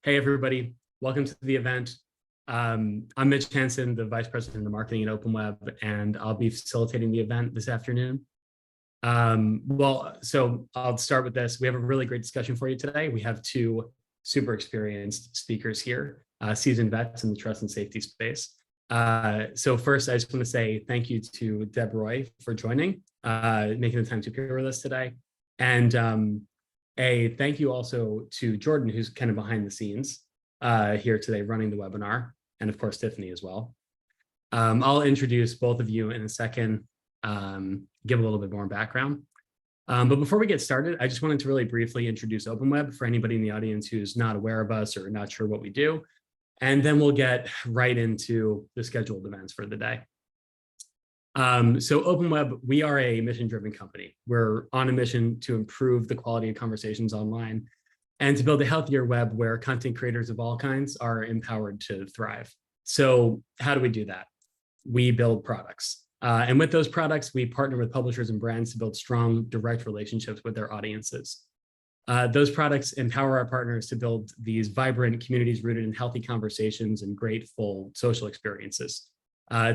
Hey, everybody. Welcome to the event. I'm Mitch Hansen, the Vice President of Marketing at OpenWeb, and I'll be facilitating the event this afternoon. So I'll start with this. We have a really great discussion for you today. We have two super experienced speakers here, seasoned vets in the trust and safety space. So first, I just want to say thank you to Deb Roy for joining, making the time to appear with us today. And a thank you also to Jordan, who's kind of behind the scenes here today running the webinar, and of course, Tiffany as well. I'll introduce both of you in a second, give a little bit more background. But before we get started, I just wanted to really briefly introduce OpenWeb for anybody in the audience who's not aware of us or not sure what we do. And then we'll get right into the scheduled events for the day. So OpenWeb, we are a mission-driven company. We're on a mission to improve the quality of conversations online and to build a healthier web where content creators of all kinds are empowered to thrive. So how do we do that? We build products. And with those products, we partner with publishers and brands to build strong, direct relationships with their audiences. Those products empower our partners to build these vibrant communities rooted in healthy conversations and grateful social experiences.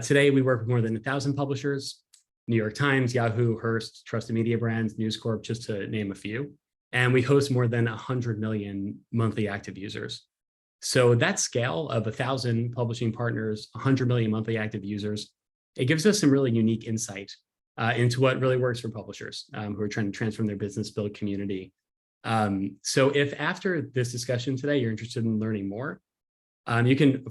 Today, we work with more than 1,000 publishers, New York Times, Yahoo, Hearst, Trusted Media Brands, News Corp, just to name a few. And we host more than 100 million monthly active users. So that scale of 1,000 publishing partners, 100 million monthly active users, it gives us some really unique insight into what really works for publishers who are trying to transform their business, build community. So if after this discussion today, you're interested in learning more, you can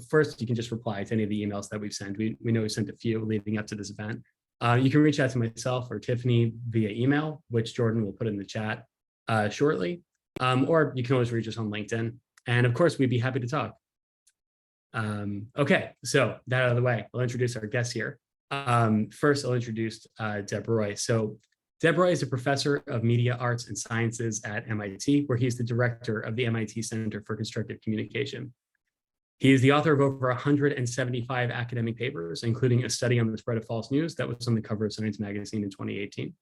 just reply to any of the emails that we've sent. We know we sent a few leading up to this event. You can reach out to myself or Tiffany via email, which Jordan will put in the chat shortly, or you can always reach us on LinkedIn. And of course, we'd be happy to talk. Okay, so that out of the way, I'll introduce our guests here. First, I'll introduce Deb Roy. So Deb Roy is a professor of media arts and sciences at MIT, where he's the director of the MIT Center for Constructive Communication. He is the author of over 175 academic papers, including a study on the spread of false news that was on the cover of Science magazine in 2018.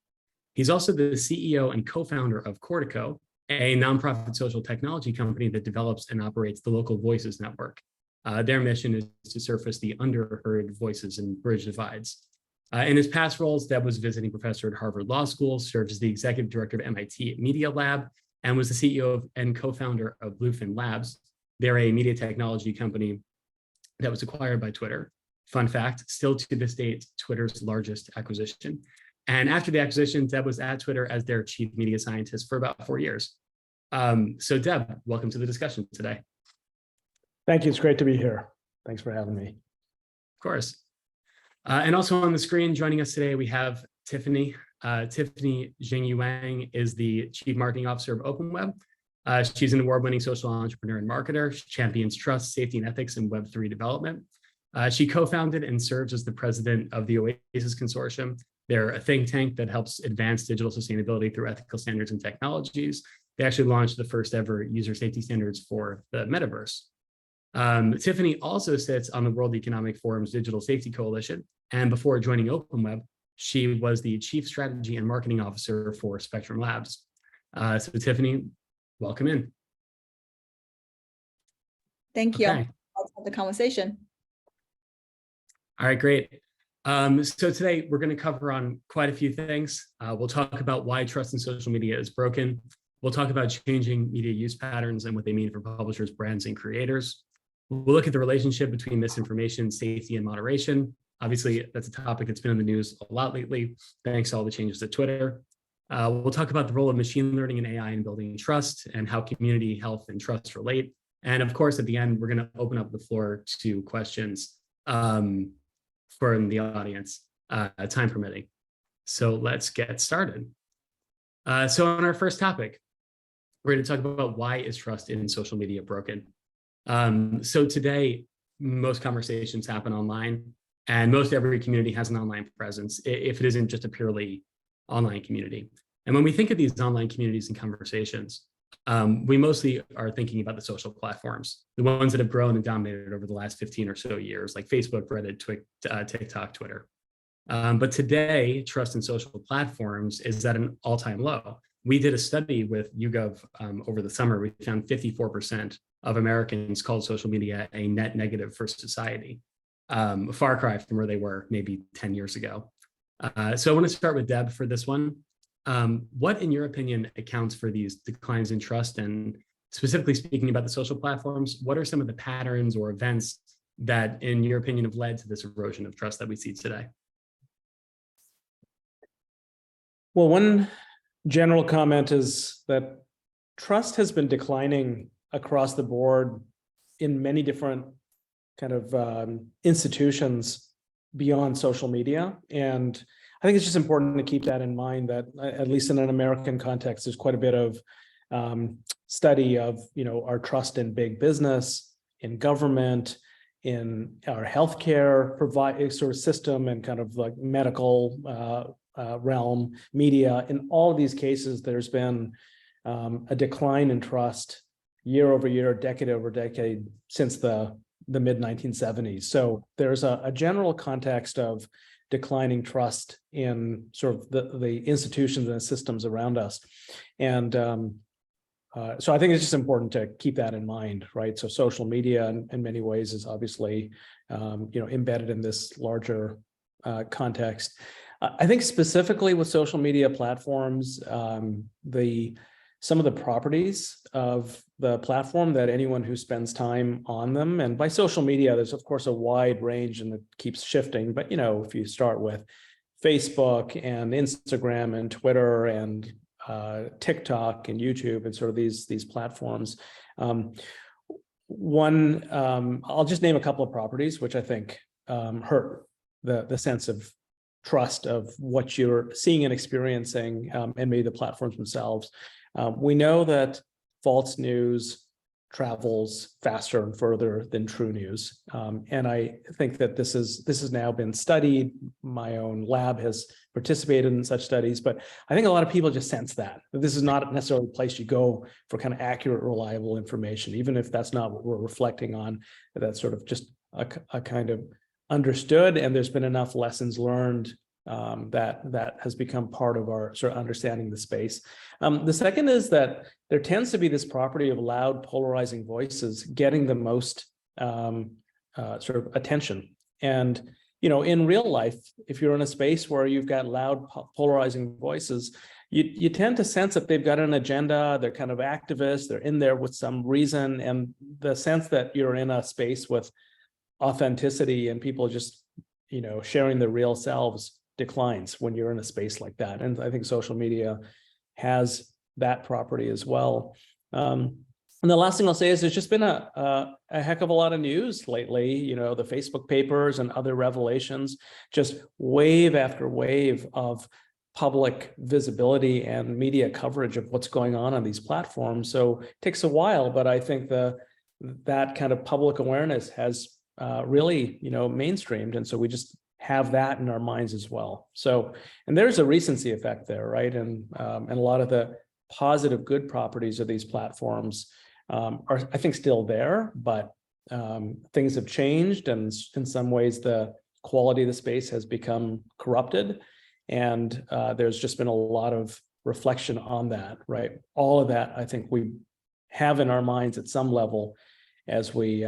He's also the CEO and co-founder of Cortico, a nonprofit social technology company that develops and operates the Local Voices Network. Their mission is to surface the underheard voices and bridge divides. In his past roles, Deb was visiting professor at Harvard Law School, served as the executive director of MIT Media Lab, and was the CEO and co-founder of Bluefin Labs. They're a media technology company that was acquired by Twitter. Fun fact, still to this date, Twitter's largest acquisition. And after the acquisition, Deb was at Twitter as their chief media scientist for about 4 years. So Deb, welcome to the discussion today. Thank you. It's great to be here. Thanks for having me. Of course. And also on the screen joining us today, we have Tiffany. Tiffany Xingyu Wang is the Chief Marketing Officer of OpenWeb. She's an award-winning social entrepreneur and marketer. She champions trust, safety, and ethics in Web3 development. She co-founded and serves as the president of the Oasis Consortium. They're a think tank that helps advance digital sustainability through ethical standards and technologies. They actually launched the first ever user safety standards for the metaverse. Tiffany also sits on the World Economic Forum's Digital Safety Coalition. And before joining OpenWeb, she was the Chief Strategy and Marketing Officer for Spectrum Labs. So Tiffany, welcome in. Thank you. Okay. Let's have the conversation. All right, great. So today we're going to cover on quite a few things. We'll talk about why trust in social media is broken. We'll talk about changing media use patterns and what they mean for publishers, brands, and creators. We'll look at the relationship between misinformation, safety, and moderation. Obviously, that's a topic that's been in the news a lot lately, thanks to all the changes at Twitter. We'll talk about the role of machine learning and AI in building trust and how community, health, and trust relate. And of course, at the end, we're going to open up the floor to questions from the audience, time permitting. So let's get started. So on our first topic, we're going to talk about why is trust in social media broken. So today, most conversations happen online, and most every community has an online presence, if it isn't just a purely online community. And when we think of these online communities and conversations, we mostly are thinking about the social platforms, the ones that have grown and dominated over the last 15 or so years, like Facebook, Reddit, TikTok, Twitter. But today, trust in social platforms is at an all-time low. We did a study with YouGov over the summer. We found 54% of Americans called social media a net negative for society, a far cry from where they were maybe 10 years ago. So I want to start with Deb for this one. What, in your opinion, accounts for these declines in trust? And specifically speaking about the social platforms, what are some of the patterns or events that, in your opinion, have led to this erosion of trust that we see today? Well, one general comment is that trust has been declining across the board in many different kind of institutions beyond social media. And I think it's just important to keep that in mind, that at least in an American context, there's quite a bit of study of, our trust in big business, in government, in our healthcare sort of system, and kind of like medical realm, media. In all of these cases, there's been a decline in trust year over year, decade over decade, since the mid 1970s. So there's a general context of declining trust in sort of the institutions and systems around us. And so I think it's just important to keep that in mind, right? So social media in many ways is obviously, embedded in this larger context. I think specifically with social media platforms, some of the properties of the platform, that anyone who spends time on them, and by social media, there's of course a wide range and it keeps shifting. But, if you start with Facebook and Instagram and Twitter and TikTok and YouTube and sort of these platforms, I'll just name a couple of properties which I think hurt the sense of trust of what you're seeing and experiencing, and maybe the platforms themselves. We know that false news travels faster and further than true news. And I think that this has now been studied. My own lab has participated in such studies, but I think a lot of people just sense that this is not necessarily a place you go for kind of accurate, reliable information, even if that's not what we're reflecting on. That's sort of just a kind of understood, and there's been enough lessons learned that has become part of our sort of understanding the space. The second is that there tends to be this property of loud, polarizing voices getting the most sort of attention. And, in real life, if you're in a space where you've got loud, polarizing voices, you tend to sense that they've got an agenda, they're kind of activists, they're in there with some reason, and the sense that you're in a space with authenticity and people just, sharing their real selves declines when you're in a space like that. And I think social media has that property as well. And the last thing I'll say is there's just been a heck of a lot of news lately, the Facebook papers and other revelations, just wave after wave of public visibility and media coverage of what's going on these platforms. So it takes a while, but I think that kind of public awareness has really, mainstreamed. And so we just have that in our minds as well. So, and there's a recency effect there, right? And a lot of the positive, good properties of these platforms are, I think, still there, but things have changed, and in some ways the quality of the space has become corrupted. And there's just been a lot of reflection on that, right? All of that, I think, we have in our minds at some level as we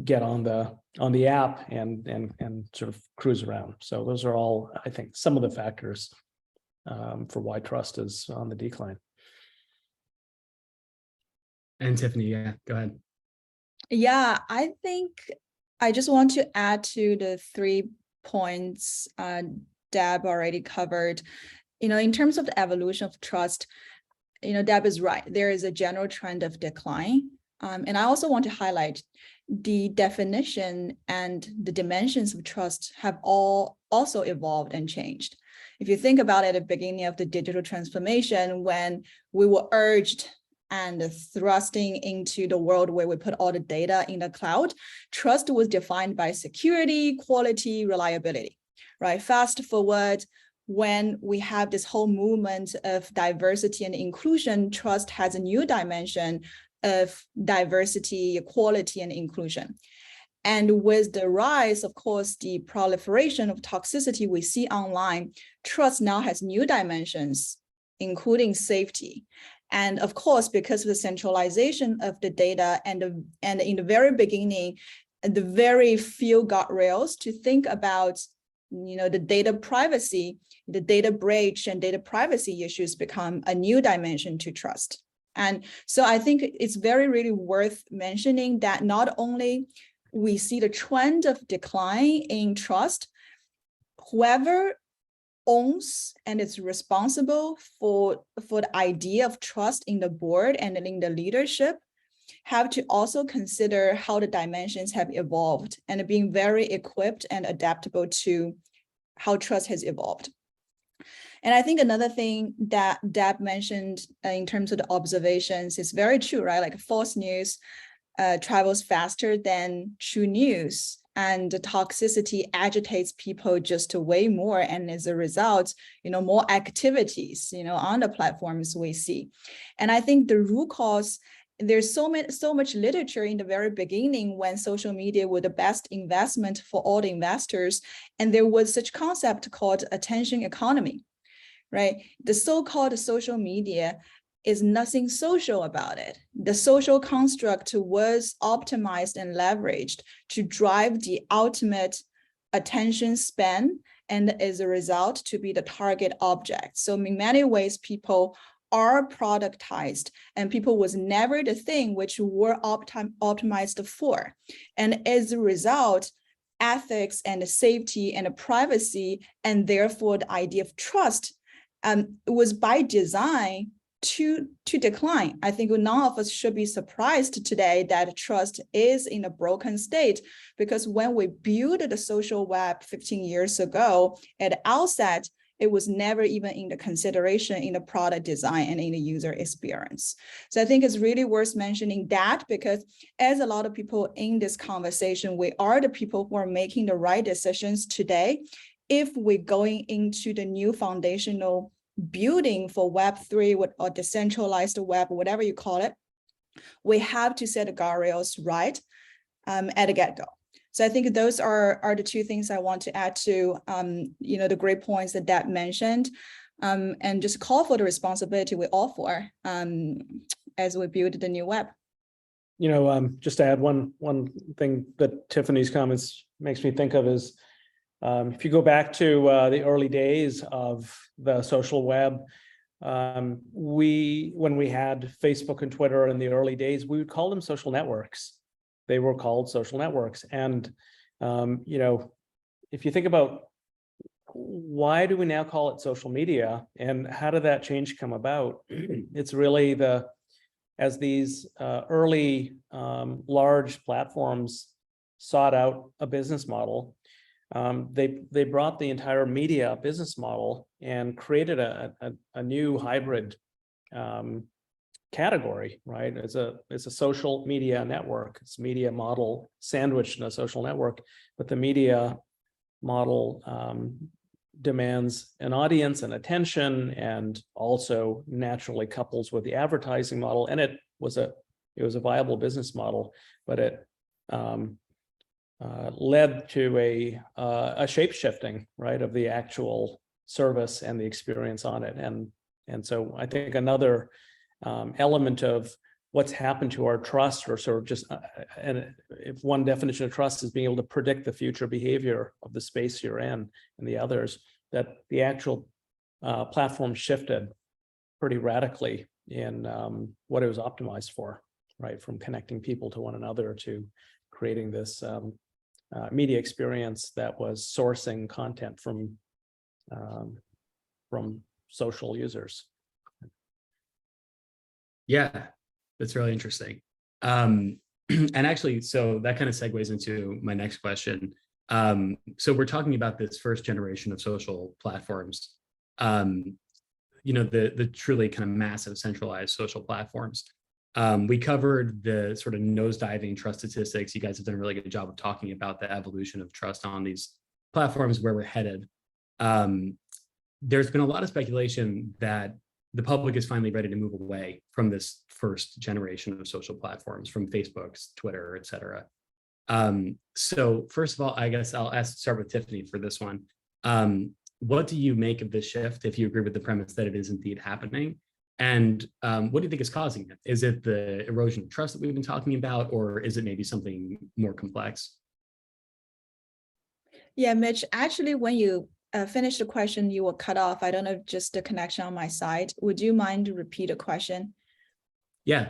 get on the app and sort of cruise around. So those are all, I think, some of the factors for why trust is on the decline. And Tiffany, yeah, go ahead. Yeah, I think I just want to add to the 3 points Deb already covered. In terms of the evolution of trust, Deb is right. There is a general trend of decline. And I also want to highlight the definition and the dimensions of trust have all also evolved and changed. If you think about it, at the beginning of the digital transformation, when we were urged and thrusting into the world where we put all the data in the cloud, trust was defined by security, quality, reliability, right? Fast forward, when we have this whole movement of diversity and inclusion, trust has a new dimension of diversity, equality, and inclusion. And with the rise, of course, the proliferation of toxicity we see online, trust now has new dimensions, including safety. And of course, because of the centralization of the data and in the very beginning, the very few guardrails to think about, the data privacy, the data breach and data privacy issues become a new dimension to trust. And so I think it's really worth mentioning that not only we see the trend of decline in trust, whoever owns and is responsible for the idea of trust in the board and in the leadership have to also consider how the dimensions have evolved and being very equipped and adaptable to how trust has evolved. And I think another thing that Deb mentioned in terms of the observations is very true, right? Like false news travels faster than true news, and the toxicity agitates people just way more. And as a result, more activities, on the platforms we see. And I think the root cause, there's so much literature in the very beginning when social media were the best investment for all the investors. And there was such concept called attention economy, right? The so-called social media is nothing social about it. The social construct was optimized and leveraged to drive the ultimate attention span, and as a result to be the target object. So in many ways, people are productized, and people was never the thing which were optimized for. And as a result, ethics and safety and privacy, and therefore the idea of trust, was by design to decline. I think none of us should be surprised today that trust is in a broken state, because when we built the social web 15 years ago, at the outset, it was never even in the consideration in the product design and in the user experience. So I think it's really worth mentioning that, because as a lot of people in this conversation, we are the people who are making the right decisions today. If we're going into the new foundational building for Web3 or decentralized web, whatever you call it, we have to set the guardrails right at the get-go. So I think those are the two things I want to add to the great points that Deb mentioned, and just call for the responsibility we all for as we build the new web. Just to add one thing that Tiffany's comments makes me think of is, if you go back to the early days of the social web, when we had Facebook and Twitter in the early days, we would call them social networks. They were called social networks. And, if you think about why do we now call it social media and how did that change come about? It's really as these early large platforms sought out a business model, they brought the entire media business model and created a new hybrid category, right? It's a social media network. It's media model sandwiched in a social network, but the media model demands an audience and attention, and also naturally couples with the advertising model. And it was a viable business model, but it led to a shape shifting, right, of the actual service and the experience on it. And so I think another element of what's happened to our trust, or sort of just, and if one definition of trust is being able to predict the future behavior of the space you're in and the others, that the actual platform shifted pretty radically in what it was optimized for, right? From connecting people to one another to creating this media experience that was sourcing content from social users. Yeah, that's really interesting. And actually, so that kind of segues into my next question. So we're talking about this first generation of social platforms, the truly kind of massive centralized social platforms. We covered the sort of nosediving trust statistics. You guys have done a really good job of talking about the evolution of trust on these platforms, where we're headed. There's been a lot of speculation that the public is finally ready to move away from this first generation of social platforms, from Facebook's, Twitter, et cetera. So first of all, I guess I'll start with Tiffany for this one. What do you make of this shift, if you agree with the premise that it is indeed happening? And what do you think is causing it? Is it the erosion of trust that we've been talking about, or is it maybe something more complex? Yeah, Mitch, actually, when you finish the question, you were cut off. I don't know if just the connection on my side. Would you mind to repeat the question? Yeah.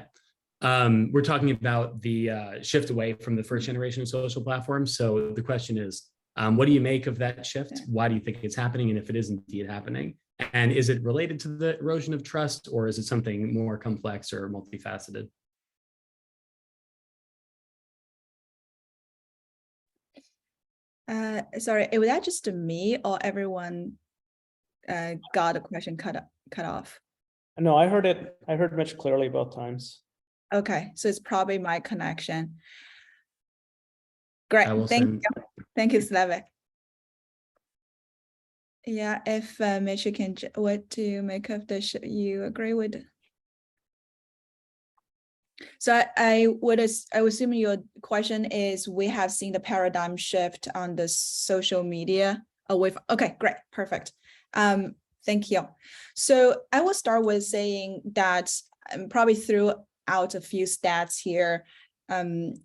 We're talking about the shift away from the first generation of social platforms. So the question is, what do you make of that shift? Yeah. Why do you think it's happening? And if it is indeed happening, and is it related to the erosion of trust, or is it something more complex or multifaceted? Sorry, was that just me or everyone got a question cut off? No, I heard it. I heard Mitch clearly both times. Okay, so it's probably my connection. Great, thank you, Slavik. Yeah, if Mitch, you can, what do you make of this? You agree with? So I would assume your question is, we have seen the paradigm shift on the social media away from, okay, great, perfect. Thank you. So I will start with saying that probably threw out a few stats here,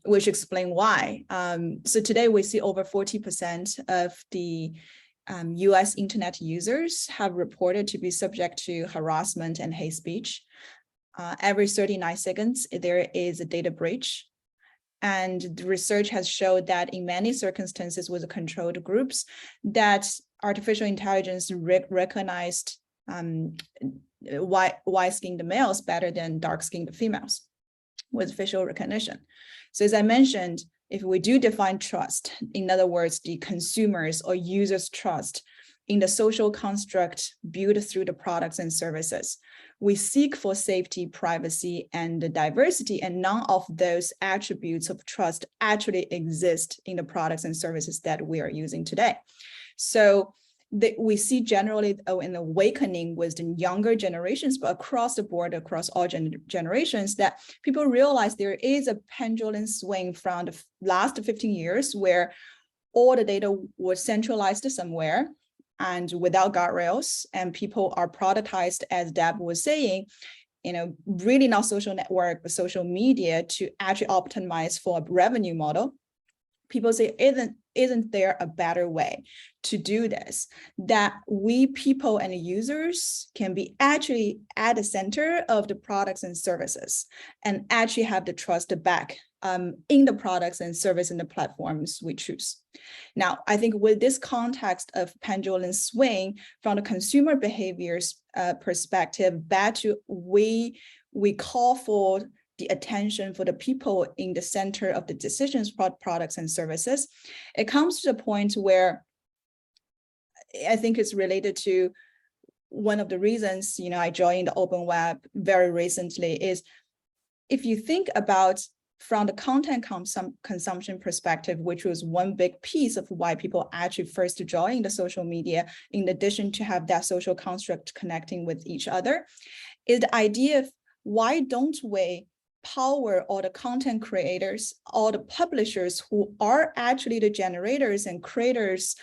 which explain why. So today we see over 40% of the US internet users have reported to be subject to harassment and hate speech. Every 39 seconds, there is a data breach. And the research has showed that in many circumstances with controlled groups, that artificial intelligence recognized white-skinned males better than dark-skinned females with facial recognition. So as I mentioned, if we do define trust, in other words, the consumers or users' trust in the social construct built through the products and services, we seek for safety, privacy, and diversity, and none of those attributes of trust actually exist in the products and services that we are using today. So we see generally an awakening with the younger generations, but across the board, across all generations, that people realize there is a pendulum swing from the last 15 years where all the data was centralized somewhere and without guardrails, and people are productized, as Deb was saying, really not social network, but social media to actually optimize for a revenue model. People say, isn't there a better way to do this, that we people and users can be actually at the center of the products and services and actually have the trust back in the products and service and the platforms we choose. Now, I think with this context of pendulum swing from the consumer behaviors perspective, back to we call for the attention for the people in the center of the decisions for products and services. It comes to the point where I think it's related to one of the reasons, I joined OpenWeb very recently, is if you think about from the content consumption perspective, which was one big piece of why people actually first joined the social media, in addition to have that social construct connecting with each other, is the idea of why don't we power all the content creators, all the publishers who are actually the generators and creators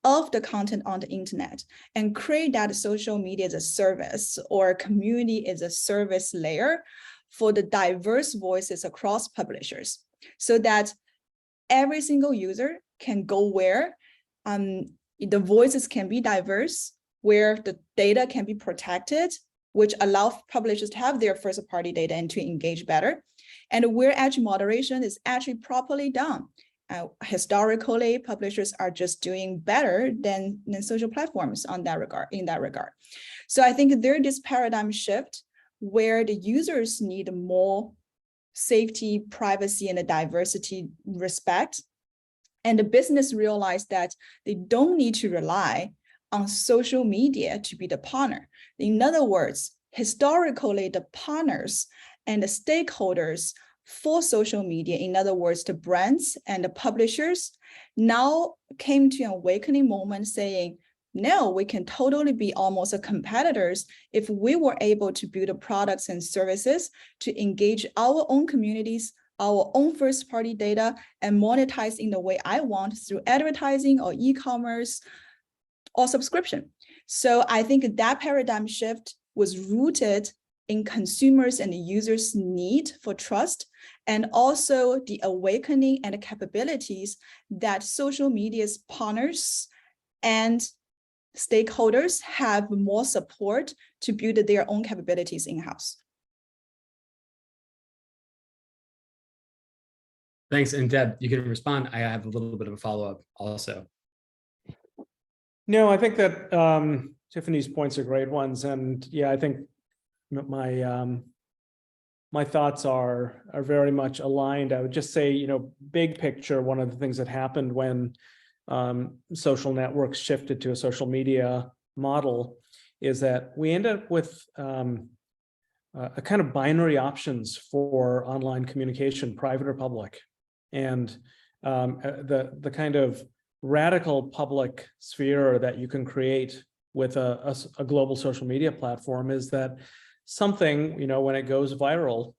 of the content on the internet, and create that social media as a service or community as a service layer for the diverse voices across publishers, so that every single user can go where the voices can be diverse, where the data can be protected, which allow publishers to have their first party data and to engage better, and where actually moderation is actually properly done. Historically, publishers are just doing better than social platforms in that regard. So I think there's this paradigm shift where the users need more safety, privacy, and a diversity respect. And the business realized that they don't need to rely on social media to be the partner. In other words, historically, the partners and the stakeholders for social media, in other words, the brands and the publishers, now came to an awakening moment saying, no, we can totally be almost a competitors if we were able to build products and services to engage our own communities, our own first party data, and monetize in the way I want through advertising or e-commerce or subscription. So I think that paradigm shift was rooted in consumers and users' need for trust, and also the awakening and the capabilities that social media's partners and stakeholders have more support to build their own capabilities in-house. Thanks. And Deb, you can respond. I have a little bit of a follow-up also. No, I think that Tiffany's points are great ones. And yeah, I think my my thoughts are very much aligned. I would just say, you know, big picture, one of the things that happened when social networks shifted to a social media model is that we end up with a kind of binary options for online communication, private or public. And the kind of radical public sphere that you can create with a global social media platform is that something, you know, when it goes viral,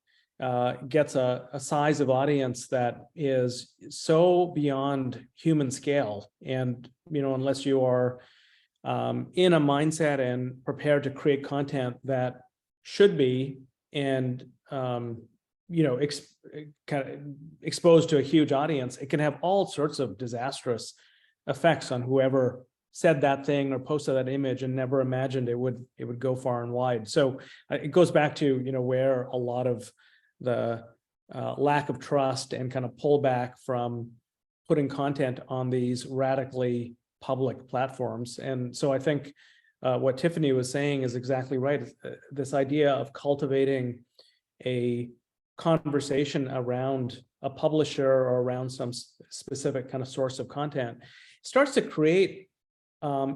gets a size of audience that is so beyond human scale. And, you know, unless you are in a mindset and prepared to create content that should be, and, you know, kind of exposed to a huge audience, it can have all sorts of disastrous effects on whoever said that thing or posted that image and never imagined it would go far and wide. So it goes back to, you know, where a lot of the lack of trust and kind of pullback from putting content on these radically public platforms. And so I think what Tiffany was saying is exactly right. This idea of cultivating a conversation around a publisher or around some specific kind of source of content starts to create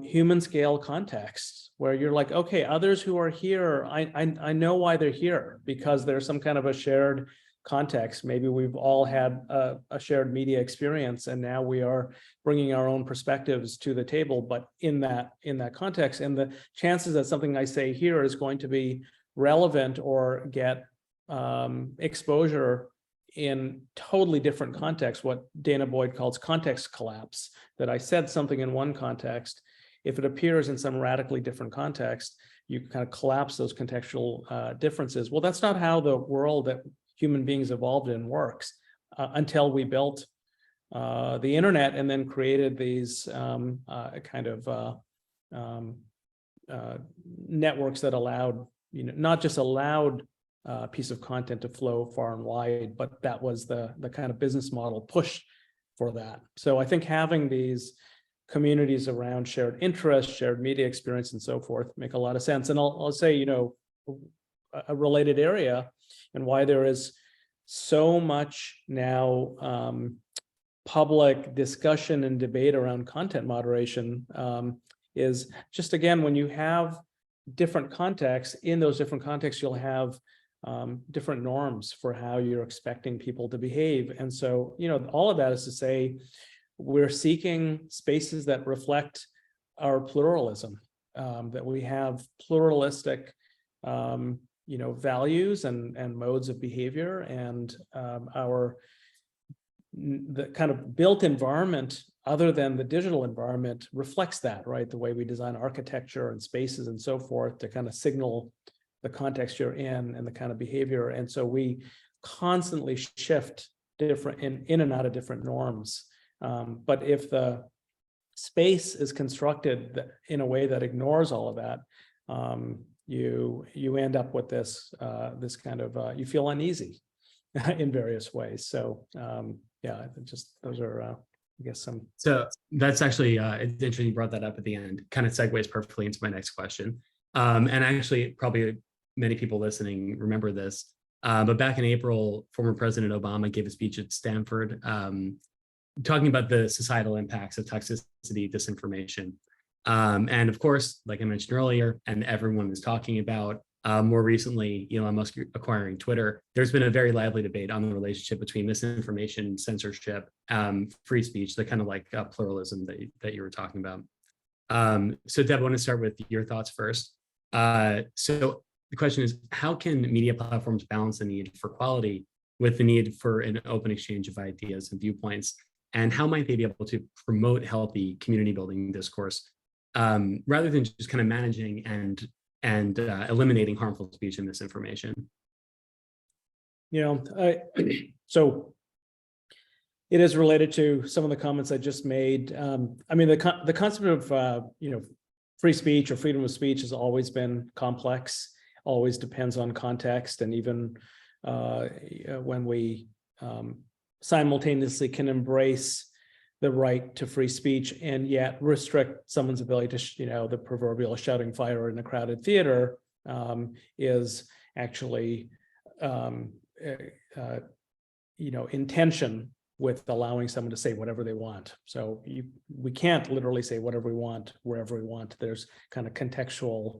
human scale context where you're like, okay, others who are here, I know why they're here, because there's some kind of a shared context. Maybe we've all had a shared media experience, and now we are bringing our own perspectives to the table, but in that context. And the chances that something I say here is going to be relevant or get exposure in totally different contexts, what Dana Boyd calls context collapse, that I said something in one context, if it appears in some radically different context, you kind of collapse those contextual differences. Well, that's not how the world that human beings evolved in works until we built the internet and then created these kind of networks that allowed, you know, not just allowed piece of content to flow far and wide, but that was the kind of business model push for that. So I think having these communities around shared interests, shared media experience, and so forth make a lot of sense. And I'll say, you know, a related area and why there is so much now public discussion and debate around content moderation is just, again, when you have different contexts, in those different contexts, you'll have different norms for how you're expecting people to behave. And so, you know, all of that is to say, we're seeking spaces that reflect our pluralism, that we have pluralistic, you know, values and modes of behavior, and the kind of built environment, other than the digital environment, reflects that, right? The way we design architecture and spaces and so forth to kind of signal the context you're in and the kind of behavior. And so we constantly shift different in and out of different norms. But if the space is constructed in a way that ignores all of that, you end up with this this kind of you feel uneasy in various ways. So yeah, just those are I guess some. So that's actually it's interesting you brought that up at the end. Kind of segues perfectly into my next question. And actually, probably many people listening remember this. But back in April, former President Obama gave a speech at Stanford talking about the societal impacts of toxicity, disinformation. And of course, like I mentioned earlier, and everyone is talking about more recently, Elon Musk acquiring Twitter, there's been a very lively debate on the relationship between misinformation, censorship, free speech, the kind of like pluralism that you were talking about. So Deb, I want to start with your thoughts first. So the question is, how can media platforms balance the need for quality with the need for an open exchange of ideas and viewpoints? And how might they be able to promote healthy community building discourse rather than just kind of managing and and eliminating harmful speech and misinformation. So it is related to some of the comments I just made. I mean, the concept of free speech or freedom of speech has always been complex, always depends on context, and even when we simultaneously can embrace the right to free speech and yet restrict someone's ability to, the proverbial shouting fire in a crowded theater is actually, in tension with allowing someone to say whatever they want. So we can't literally say whatever we want, wherever we want. There's kind of contextual,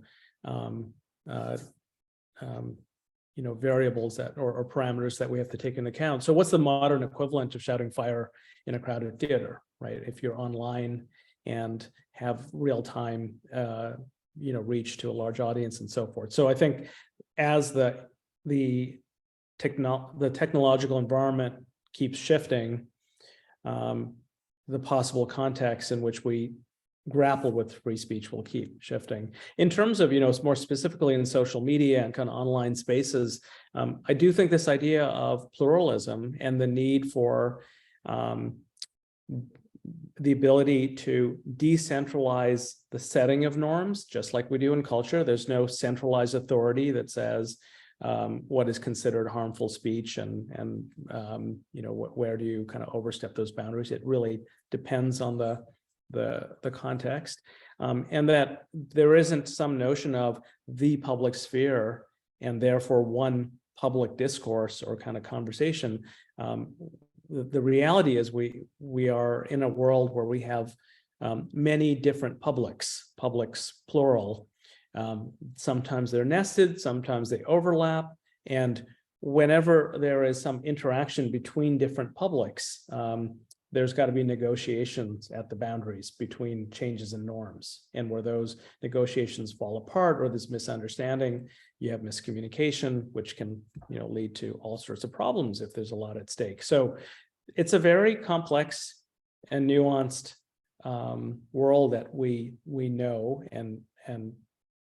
variables that or parameters that we have to take into account. So what's the modern equivalent of shouting fire in a crowded theater, right? If you're online and have real-time, reach to a large audience and so forth. So I think as the technological environment keeps shifting, the possible context in which we grapple with free speech will keep shifting. In terms of, more specifically in social media and kind of online spaces, I do think this idea of pluralism and the need for the ability to decentralize the setting of norms, just like we do in culture. There's no centralized authority that says what is considered harmful speech and where do you kind of overstep those boundaries. It really depends on the context, and that there isn't some notion of the public sphere and therefore one public discourse or kind of conversation. The reality is we are in a world where we have many different publics plural. Sometimes they're nested, sometimes they overlap, and whenever there is some interaction between different publics, there's got to be negotiations at the boundaries between changes in norms. And where those negotiations fall apart or there's misunderstanding, you have miscommunication, which can lead to all sorts of problems if there's a lot at stake. So it's a very complex and nuanced world that we know and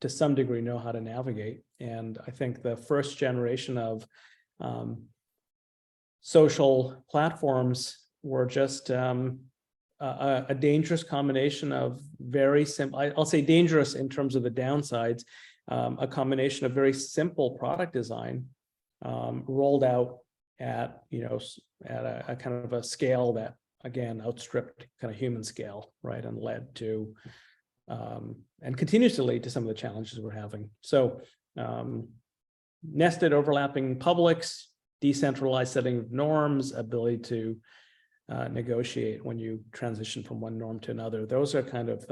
to some degree know how to navigate. And I think the first generation of social platforms were just a dangerous combination of very simple, I'll say dangerous in terms of the downsides, a combination of very simple product design rolled out at a kind of a scale that again outstripped kind of human scale, right, and led to and continues to lead to some of the challenges we're having. So nested overlapping publics, decentralized setting of norms, ability to negotiate when you transition from one norm to another. Those are kind of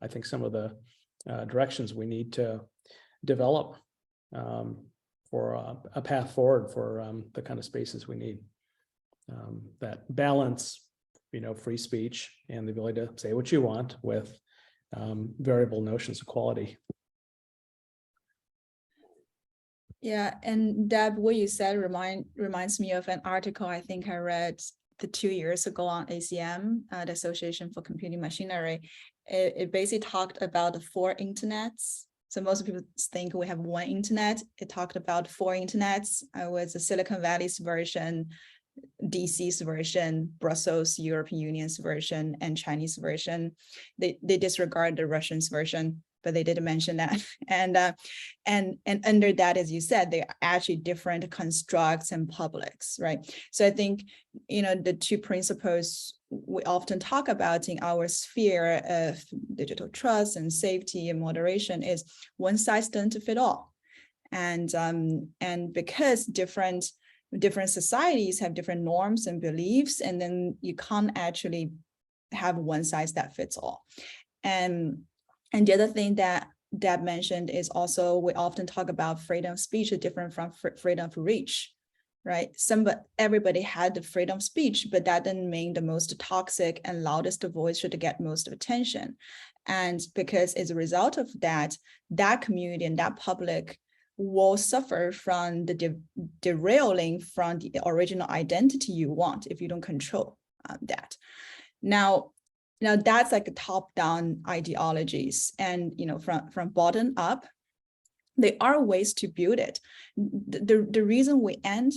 I think some of the directions we need to develop for a path forward for the kind of spaces we need that balance, free speech and the ability to say what you want with variable notions of quality. Yeah, and Deb, what you said reminds me of an article I think I read 2 years ago on ACM, the Association for Computing Machinery. It basically talked about the 4 internets. So most people think we have one internet. It talked about 4 internets. With the Silicon Valley's version, DC's version, Brussels, European Union's version, and Chinese version. They disregard the Russian's version, but they didn't mention that. And under that, as you said, they are actually different constructs and publics, right? So I think, the 2 principles we often talk about in our sphere of digital trust and safety and moderation is one size doesn't fit all. And because different societies have different norms and beliefs, and then you can't actually have one size that fits all. And the other thing that Deb mentioned is also we often talk about freedom of speech is different from freedom of reach, right? Everybody had the freedom of speech, but that doesn't mean the most toxic and loudest voice should get most attention. And because as a result of that, that community and that public will suffer from the derailing from the original identity you want if you don't control that. Now that's like a top-down ideologies, and from bottom up, there are ways to build it. The reason we end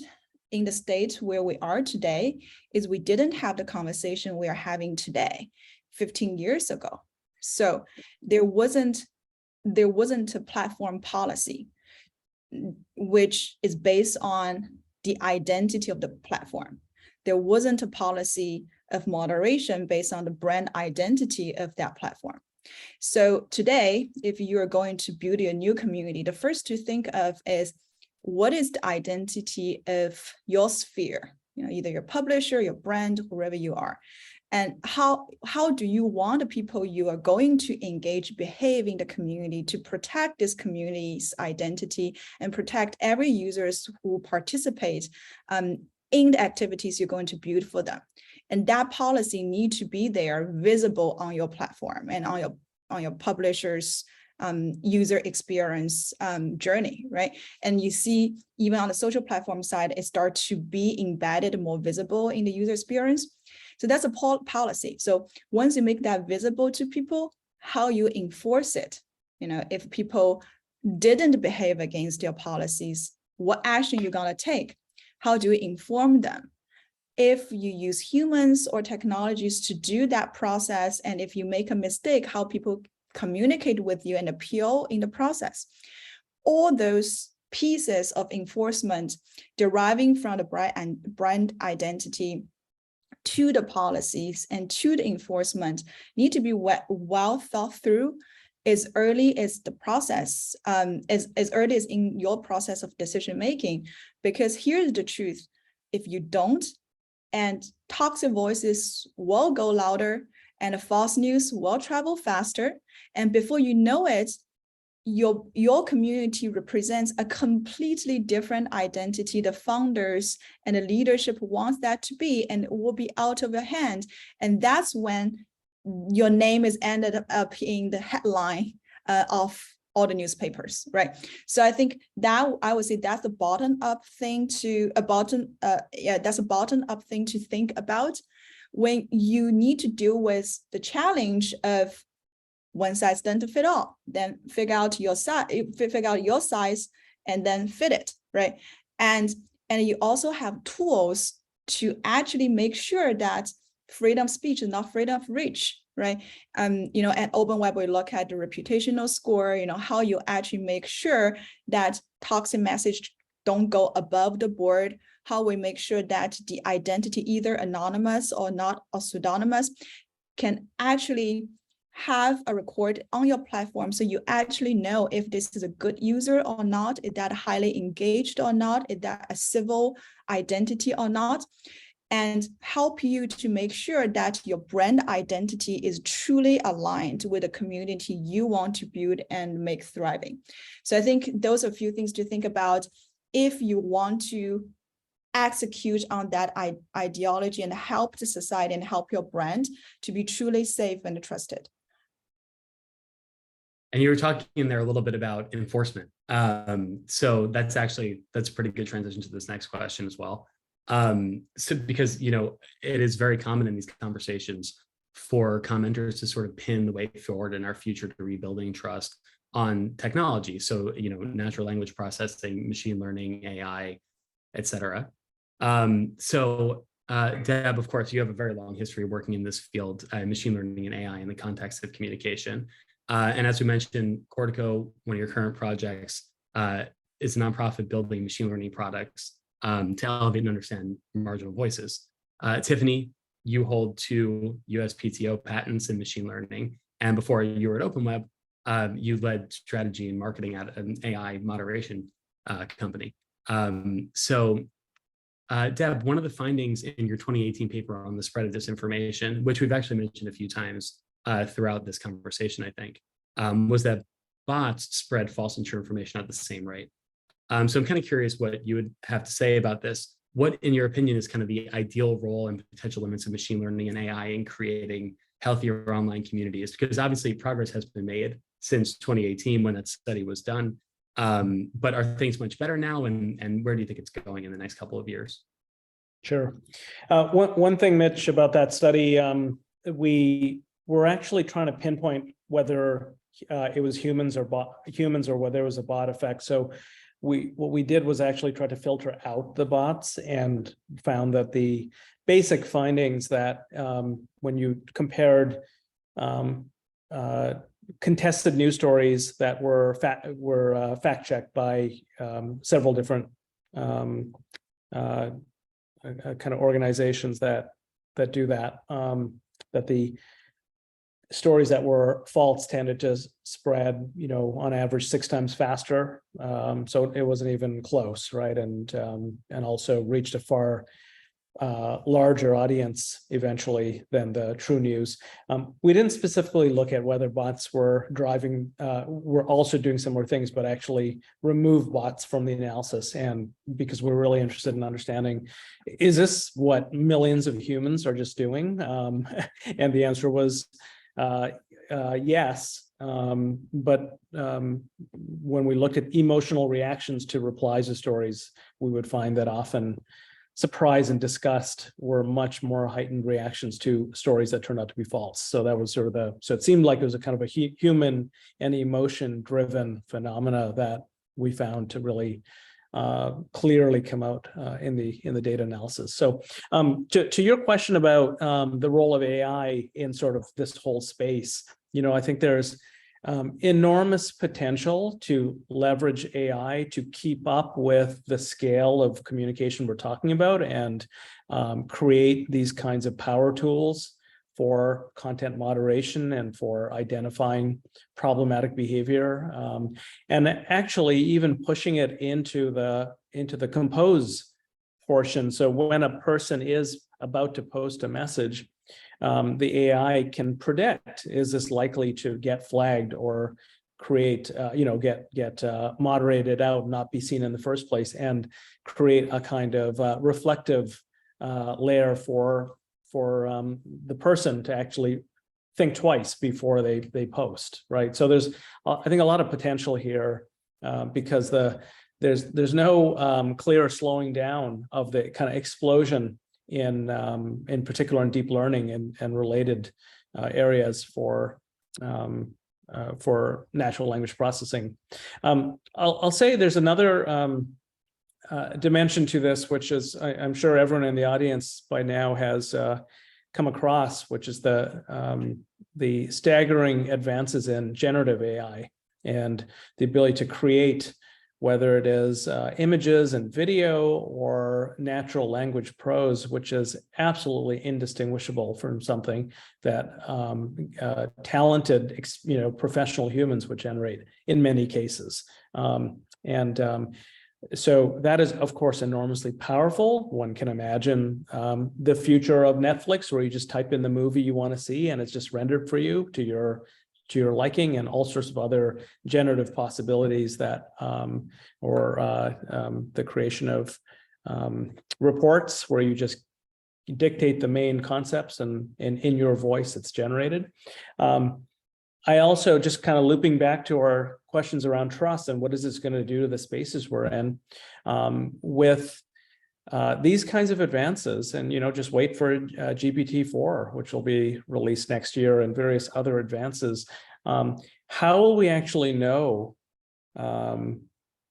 in the state where we are today is we didn't have the conversation we are having today 15 years ago. So there wasn't a platform policy which is based on the identity of the platform. There wasn't a policy of moderation based on the brand identity of that platform. So today, if you are going to build a new community, the first to think of is, what is the identity of your sphere? Either your publisher, your brand, wherever you are. And how do you want the people you are going to engage behave in the community to protect this community's identity and protect every users who participate in the activities you're going to build for them. And that policy need to be there, visible on your platform and on your publisher's user experience journey, right? And you see, even on the social platform side, it starts to be embedded, more visible in the user experience. So that's a policy. So once you make that visible to people, how you enforce it, if people didn't behave against your policies, what action you're gonna take? How do you inform them? If you use humans or technologies to do that process, and if you make a mistake, how people communicate with you and appeal in the process. All those pieces of enforcement deriving from the brand identity to the policies and to the enforcement need to be well thought through as early as the process, as early as in your process of decision making. Because here's the truth: if you don't, and toxic voices will go louder, and false news will travel faster, and before you know it, your community represents a completely different identity the founders and the leadership wants that to be, and it will be out of your hand. And that's when your name is ended up in the headline of all the newspapers, right? So I think that I would say that's a bottom-up thing to that's a bottom-up thing to think about when you need to deal with the challenge of one size doesn't fit all. Then figure out your size, and then fit it, right? And you also have tools to actually make sure that freedom of speech is not freedom of reach, right? At OpenWeb, we look at the reputational score, how you actually make sure that toxic message don't go above the board, how we make sure that the identity, either anonymous or not, or pseudonymous, can actually have a record on your platform, so you actually know if this is a good user or not, is that highly engaged or not, is that a civil identity or not, and help you to make sure that your brand identity is truly aligned with the community you want to build and make thriving. So I think those are a few things to think about if you want to execute on that ideology and help the society and help your brand to be truly safe and trusted. And you were talking in there a little bit about enforcement. So that's a pretty good transition to this next question as well. So because, it is very common in these conversations for commenters to sort of pin the way forward in our future to rebuilding trust on technology. So, natural language processing, machine learning, AI, et cetera. Deb, of course, you have a very long history working in this field, machine learning and AI in the context of communication. And as we mentioned, Cortico, one of your current projects, is a nonprofit building machine learning products to elevate and understand marginal voices. Tiffany, you hold 2 USPTO patents in machine learning. And before you were at OpenWeb, you led strategy and marketing at an AI moderation company. Deb, one of the findings in your 2018 paper on the spread of disinformation, which we've actually mentioned a few times throughout this conversation, I think, was that bots spread false and true information at the same rate. So I'm kind of curious what you would have to say about this. What, in your opinion, is kind of the ideal role and potential limits of machine learning and AI in creating healthier online communities? Because obviously progress has been made since 2018 when that study was done. But are things much better now? And where do you think it's going in the next couple of years? Sure. One thing, Mitch, about that study, we were actually trying to pinpoint whether it was humans or whether it was a bot effect. So what we did was actually try to filter out the bots and found that the basic findings that when you compared contested news stories that were fact checked by several different kind of organizations that do that, that the stories that were false tended to spread, on average 6 times faster. So it wasn't even close, right? And also reached a far larger audience eventually than the true news. We didn't specifically look at whether bots were also doing similar things, but actually remove bots from the analysis. And because we're really interested in understanding, is this what millions of humans are just doing? And the answer was yes. But when we looked at emotional reactions to replies to stories, we would find that often surprise and disgust were much more heightened reactions to stories that turned out to be false. So that was sort of so it seemed like it was a kind of a human and emotion driven phenomena that we found to really clearly come out in the data analysis. So to your question about the role of AI in sort of this whole space, I think there's enormous potential to leverage AI to keep up with the scale of communication we're talking about and create these kinds of power tools for content moderation and for identifying problematic behavior, and actually even pushing it into the compose portion. So when a person is about to post a message, the AI can predict, is this likely to get flagged or create, get moderated out, not be seen in the first place, and create a kind of reflective layer for the person to actually think twice before they post, right? So there's, I think, a lot of potential here because there's no clear slowing down of the kind of explosion in particular in deep learning and related areas for natural language processing. I'll say there's another dimension to this, which is I'm sure everyone in the audience by now has come across, which is the staggering advances in generative AI and the ability to create, whether it is images and video or natural language prose, which is absolutely indistinguishable from something that talented, professional humans would generate in many cases. So that is, of course, enormously powerful. One can imagine the future of Netflix, where you just type in the movie you want to see and it's just rendered for you to your liking, and all sorts of other generative possibilities that, the creation of reports where you just dictate the main concepts and in your voice it's generated. I also, just kind of looping back to our questions around trust and what is this going to do to the spaces we're in, with these kinds of advances, and just wait for GPT-4, which will be released next year, and various other advances. How will we actually know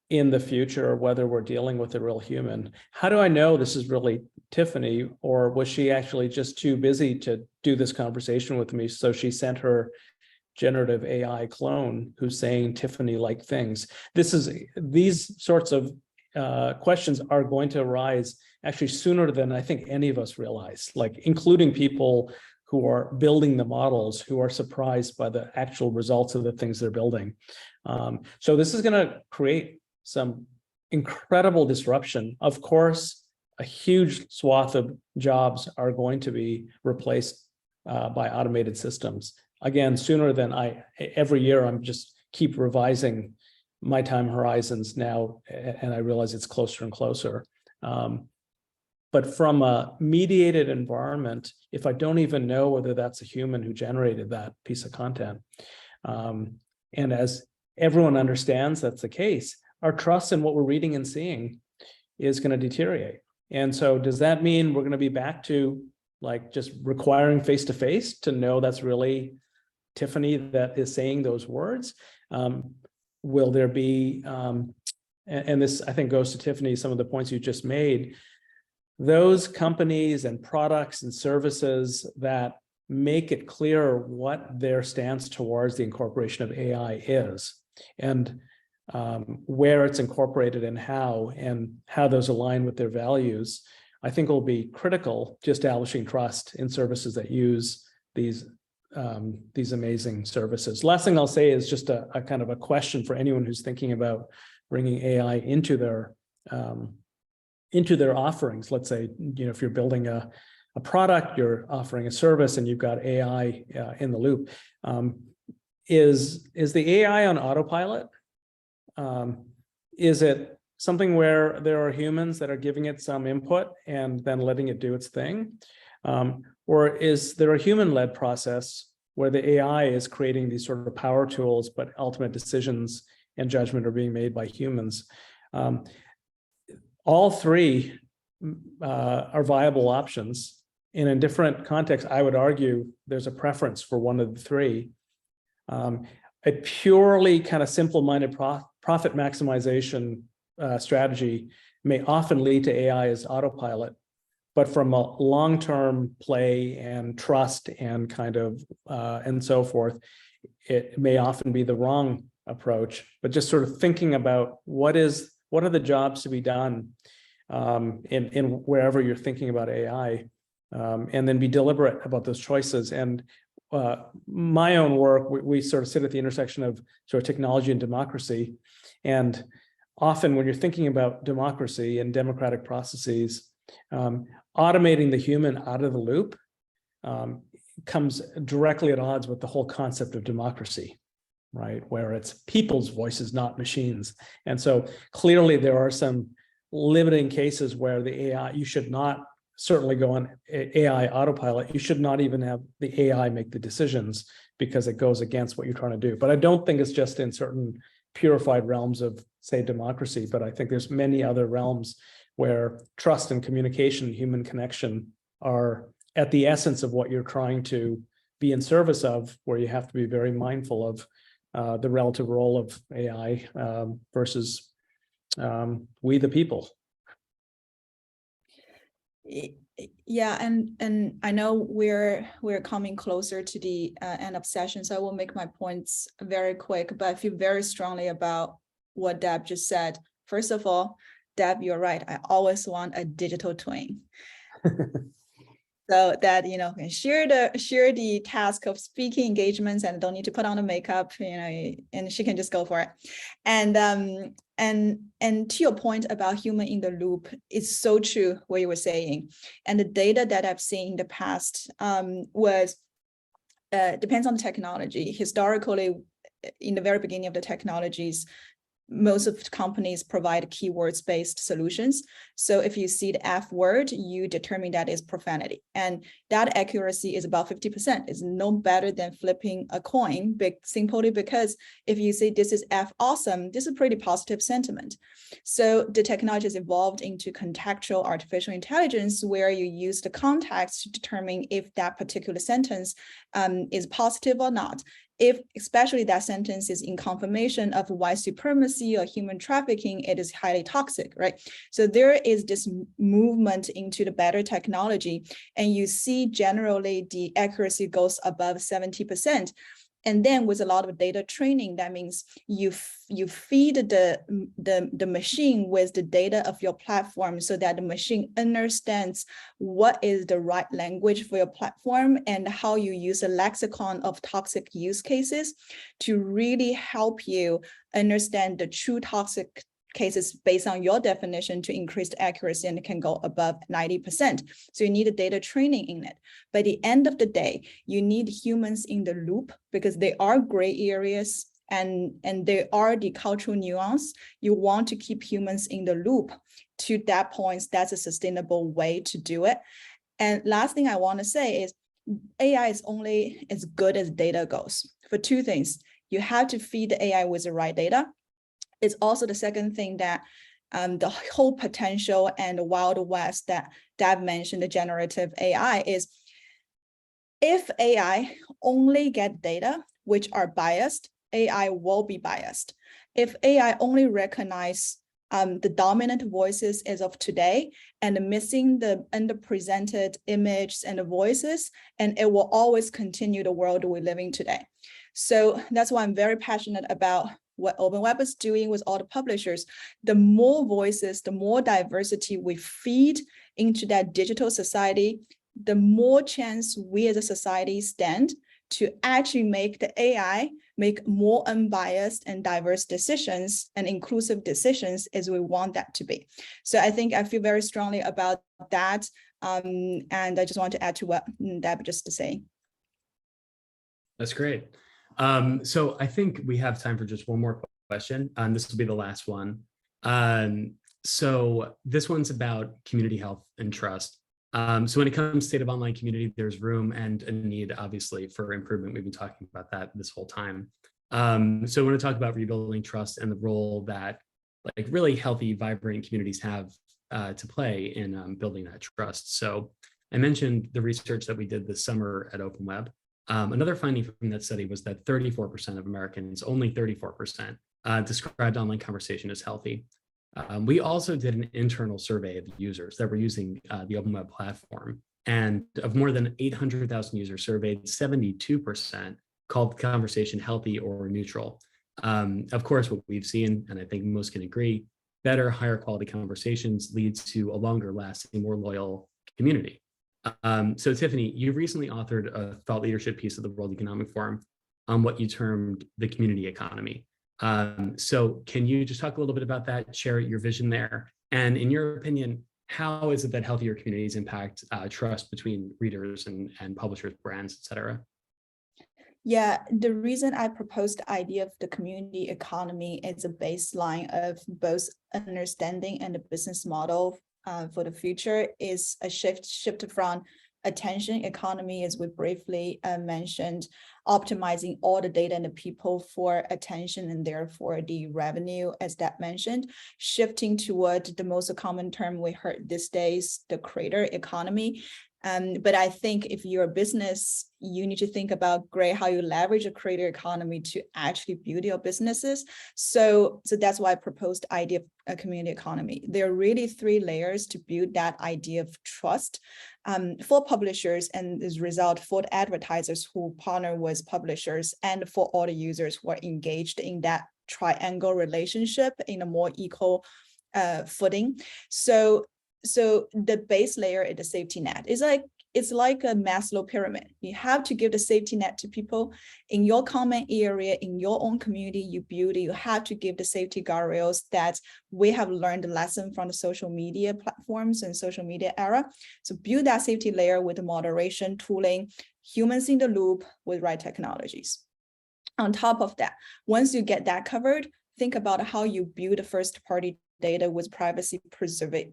in the future whether we're dealing with a real human? How do I know this is really Tiffany, or was she actually just too busy to do this conversation with me, so she sent her generative AI clone who's saying Tiffany-like things? These sorts of questions are going to arise actually sooner than I think any of us realize, like including people who are building the models, who are surprised by the actual results of the things they're building. So this is going to create some incredible disruption. Of course, a huge swath of jobs are going to be replaced by automated systems. Again, sooner than every year, I'm just keep revising my time horizons now, and I realize it's closer and closer. But from a mediated environment, if I don't even know whether that's a human who generated that piece of content, and as everyone understands that's the case, our trust in what we're reading and seeing is going to deteriorate. And so does that mean we're going to be back to like just requiring face-to-face to know that's really Tiffany that is saying those words? Will there be, and this I think goes to Tiffany, some of the points you just made, those companies and products and services that make it clear what their stance towards the incorporation of AI is, and where it's incorporated and how those align with their values, I think will be critical to establishing trust in services that use these amazing services. Last thing I'll say is just a kind of a question for anyone who's thinking about bringing AI into their offerings. Let's say, if you're building a product, you're offering a service, and you've got AI in the loop. Is the AI on autopilot? Is it something where there are humans that are giving it some input and then letting it do its thing? Or is there a human-led process where the AI is creating these sort of power tools, but ultimate decisions and judgment are being made by humans? All three are viable options. And in different contexts, I would argue there's a preference for one of the three. A purely kind of simple-minded profit maximization strategy may often lead to AI as autopilot, but from a long-term play and trust and kind of and so forth, it may often be the wrong approach. But just sort of thinking about what are the jobs to be done in wherever you're thinking about AI, and then be deliberate about those choices. And my own work, we sort of sit at the intersection of sort of technology and democracy. And often when you're thinking about democracy and democratic processes, automating the human out of the loop comes directly at odds with the whole concept of democracy, right? Where it's people's voices, not machines. And so clearly there are some limiting cases where the AI, you should not certainly go on AI autopilot. You should not even have the AI make the decisions because it goes against what you're trying to do. But I don't think it's just in certain purified realms of, say, democracy, but I think there's many other realms where trust and communication, human connection are at the essence of what you're trying to be in service of, where you have to be very mindful of the relative role of AI versus we the people. Yeah, and I know we're coming closer to the end of session, so I will make my points very quick, but I feel very strongly about what Deb just said. First of all, Deb, you're right. I always want a digital twin. So that, can share the task of speaking engagements and don't need to put on the makeup, and she can just go for it. And to your point about human in the loop, it's so true what you were saying. And the data that I've seen in the past was depends on the technology. Historically, in the very beginning of the technologies, most of the companies provide keywords-based solutions. So if you see the F word, you determine that is profanity. And that accuracy is about 50%. It's no better than flipping a coin, simply because if you say this is F awesome, this is pretty positive sentiment. So the technology has evolved into contextual artificial intelligence, where you use the context to determine if that particular sentence is positive or not. If especially that sentence is in confirmation of white supremacy or human trafficking, it is highly toxic, right? So there is this movement into the better technology, and you see generally the accuracy goes above 70%. And then with a lot of data training, that means you feed the machine with the data of your platform so that the machine understands what is the right language for your platform and how you use a lexicon of toxic use cases to really help you understand the true toxic cases based on your definition to increase the accuracy, and it can go above 90%. So you need a data training in it. By the end of the day, you need humans in the loop because they are gray areas and they are the cultural nuance. You want to keep humans in the loop. To that point, that's a sustainable way to do it. And last thing I want to say is AI is only as good as data goes. For two things, you have to feed the AI with the right data. It's also the second thing that the whole potential and the Wild West that Deb mentioned, the generative AI, is if AI only get data which are biased, AI will be biased. If AI only recognize the dominant voices as of today and missing the underrepresented images and the voices, and it will always continue the world we're living today. So that's why I'm very passionate about what OpenWeb is doing with all the publishers. The more voices, the more diversity we feed into that digital society, the more chance we as a society stand to actually make the AI make more unbiased and diverse decisions and inclusive decisions as we want that to be. So I think I feel very strongly about that. And I just want to add to what Deb just to say. That's great. So I think we have time for just one more question. This will be the last one. So this one's about community health and trust. So when it comes to state of online community, there's room and a need, obviously, for improvement. We've been talking about that this whole time. So I want to talk about rebuilding trust and the role that like really healthy, vibrant communities have to play in building that trust. So I mentioned the research that we did this summer at OpenWeb. Another finding from that study was that 34% of Americans, only 34%, described online conversation as healthy. We also did an internal survey of users that were using the OpenWeb platform. And of more than 800,000 users surveyed, 72% called conversation healthy or neutral. Of course, what we've seen, and I think most can agree, better, higher quality conversations leads to a longer lasting, more loyal community. So Tiffany, you recently authored a thought leadership piece of the World Economic Forum on what you termed the community economy. So can you just talk a little bit about that, share your vision there? And in your opinion, how is it that healthier communities impact trust between readers and publishers, brands, et cetera? Yeah, the reason I proposed the idea of the community economy as a baseline of both understanding and the business model for the future is a shift from attention economy, as we briefly mentioned, optimizing all the data and the people for attention and therefore the revenue, as that mentioned, shifting toward the most common term we heard these days, the creator economy. But I think if you're a business, you need to think about how you leverage a creator economy to actually build your businesses. So that's why I proposed the idea of a community economy. There are really 3 layers to build that idea of trust for publishers, and as a result for the advertisers who partner with publishers, and for all the users who are engaged in that triangle relationship in a more equal footing. So the base layer is the safety net. It's like a Maslow pyramid. You have to give the safety net to people in your common area, in your own community you build. You have to give the safety guardrails that we have learned the lesson from the social media platforms and social media era. So build that safety layer with the moderation tooling, humans in the loop with right technologies. On top of that, once you get that covered, think about how you build a first-party data with privacy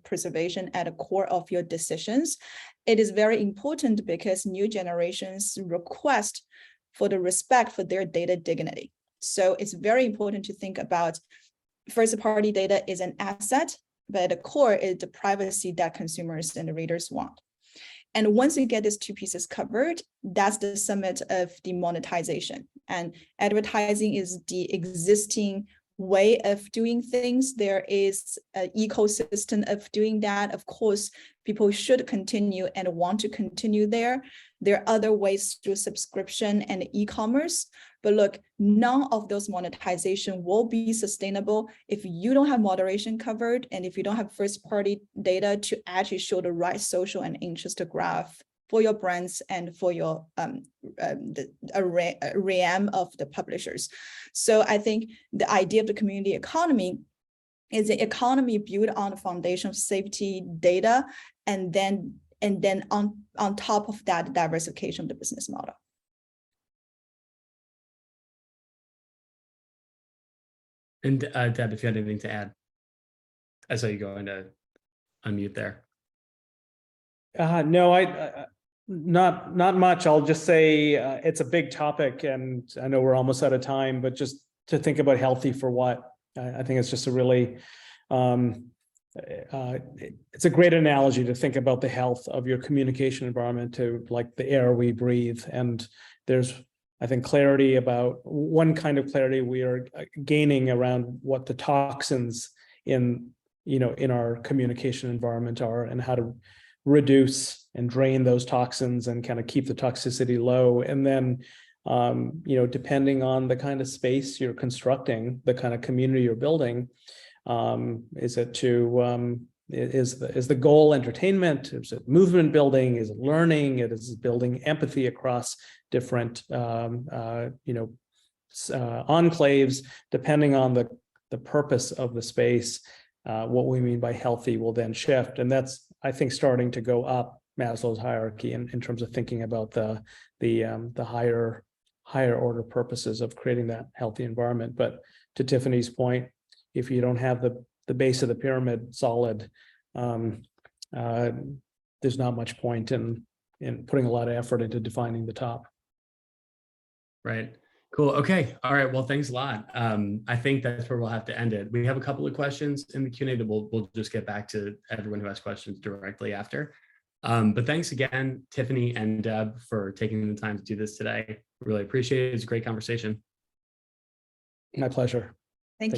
preservation at the core of your decisions. It is very important because new generations request for the respect for their data dignity. So it's very important to think about first-party data is an asset, but at the core is the privacy that consumers and the readers want. And once you get these 2 pieces covered, that's the summit of the monetization. And advertising is the existing way of doing things. There is an ecosystem of doing that. Of course, people should continue and want to continue there. There are other ways through subscription and e-commerce. But look, none of those monetization will be sustainable if you don't have moderation covered and if you don't have first-party data to actually show the right social and interest graph for your brands and for your realm of the publishers. So I think the idea of the community economy is an economy built on the foundation of safety data, and then on top of that, diversification of the business model. And Deb, if you had anything to add, I saw you going to unmute there. No, I not much. I'll just say it's a big topic, and I know we're almost out of time, but just to think about healthy for what, I think it's just a really it's a great analogy to think about the health of your communication environment to like the air we breathe. And there's, I think, clarity about one kind of clarity we are gaining around what the toxins in our communication environment are and how to reduce and drain those toxins and kind of keep the toxicity low. And then, depending on the kind of space you're constructing, the kind of community you're building, is the goal entertainment? Is it movement building? Is it learning? Is it building empathy across different enclaves? Depending on the purpose of the space, what we mean by healthy will then shift. And that's, I think, starting to go up Maslow's hierarchy in terms of thinking about the higher order purposes of creating that healthy environment. But to Tiffany's point, if you don't have the base of the pyramid solid, there's not much point in putting a lot of effort into defining the top. Right. Cool. Okay. All right. Well, thanks a lot. I think that's where we'll have to end it. We have a couple of questions in the Q&A that we'll just get back to everyone who has questions directly after. But thanks again, Tiffany and Deb, for taking the time to do this today. Really appreciate it. It's a great conversation. My pleasure.